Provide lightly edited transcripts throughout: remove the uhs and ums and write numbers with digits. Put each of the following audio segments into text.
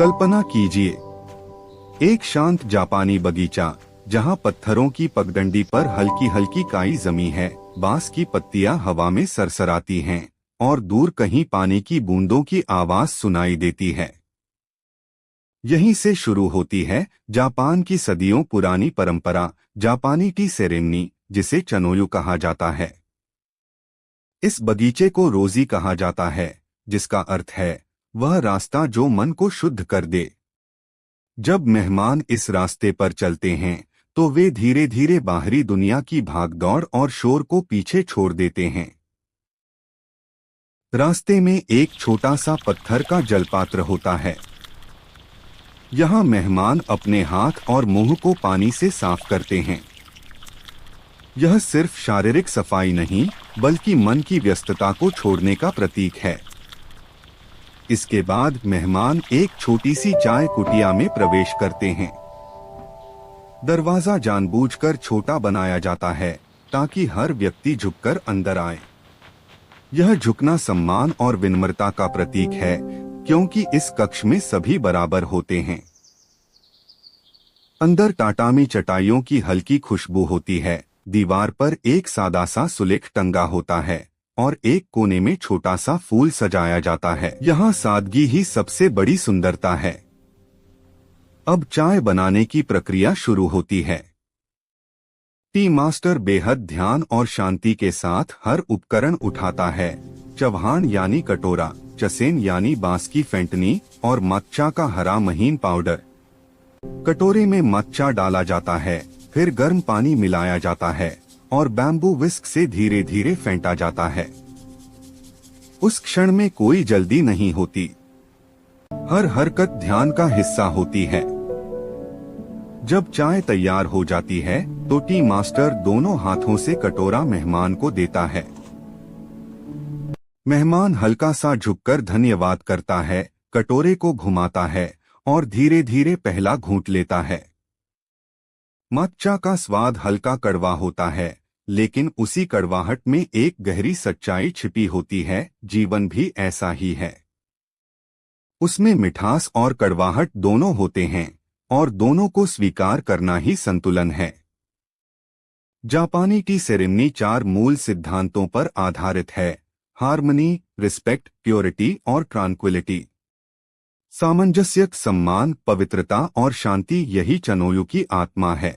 कल्पना कीजिए, एक शांत जापानी बगीचा जहां पत्थरों की पगडंडी पर हल्की हल्की काई जमी है, बांस की पत्तियां हवा में सरसराती हैं और दूर कहीं पानी की बूंदों की आवाज सुनाई देती है। यहीं से शुरू होती है जापान की सदियों पुरानी परंपरा, जापानी टी सेरेमनी, जिसे चनोयू कहा जाता है। इस बगीचे को रोजी कहा जाता है, जिसका अर्थ है वह रास्ता जो मन को शुद्ध कर दे। जब मेहमान इस रास्ते पर चलते हैं तो वे धीरे धीरे बाहरी दुनिया की भागदौड़ और शोर को पीछे छोड़ देते हैं। रास्ते में एक छोटा सा पत्थर का जलपात्र होता है। यहाँ मेहमान अपने हाथ और मुंह को पानी से साफ करते हैं। यह सिर्फ शारीरिक सफाई नहीं, बल्कि मन की व्यस्तता को छोड़ने का प्रतीक है। इसके बाद मेहमान एक छोटी सी चाय कुटिया में प्रवेश करते हैं। दरवाजा जानबूझकर छोटा बनाया जाता है ताकि हर व्यक्ति झुककर अंदर आए। यह झुकना सम्मान और विनम्रता का प्रतीक है, क्योंकि इस कक्ष में सभी बराबर होते हैं। अंदर टाटामी चटाइयों की हल्की खुशबू होती है। दीवार पर एक सादा सा सुलेख टंगा होता है और एक कोने में छोटा सा फूल सजाया जाता है। यहाँ सादगी ही सबसे बड़ी सुंदरता है। अब चाय बनाने की प्रक्रिया शुरू होती है। टी मास्टर बेहद ध्यान और शांति के साथ हर उपकरण उठाता है। चवहान यानी कटोरा, चसेन यानी बांस की फेंटनी और मत्चा का हरा महीन पाउडर। कटोरे में मत्चा डाला जाता है, फिर गर्म पानी मिलाया जाता है और बैम्बू विस्क से धीरे धीरे फेंटा जाता है। उस क्षण में कोई जल्दी नहीं होती। हर हरकत ध्यान का हिस्सा होती है। जब चाय तैयार हो जाती है तो टी मास्टर दोनों हाथों से कटोरा मेहमान को देता है। मेहमान हल्का सा झुककर धन्यवाद करता है, कटोरे को घुमाता है और धीरे धीरे पहला घूंट लेता है। मत्चा का स्वाद हल्का कड़वा होता है, लेकिन उसी कड़वाहट में एक गहरी सच्चाई छिपी होती है। जीवन भी ऐसा ही है। उसमें मिठास और कड़वाहट दोनों होते हैं और दोनों को स्वीकार करना ही संतुलन है। जापानी टी सेरेमनी 4 मूल सिद्धांतों पर आधारित है: हार्मनी, रिस्पेक्ट, प्योरिटी और ट्रांक्विलिटी। सामंजस्य, सम्मान, पवित्रता और शांति, यही चनोयू की आत्मा है।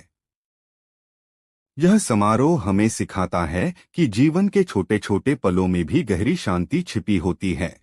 यह समारोह हमें सिखाता है कि जीवन के छोटे छोटे पलों में भी गहरी शांति छिपी होती है।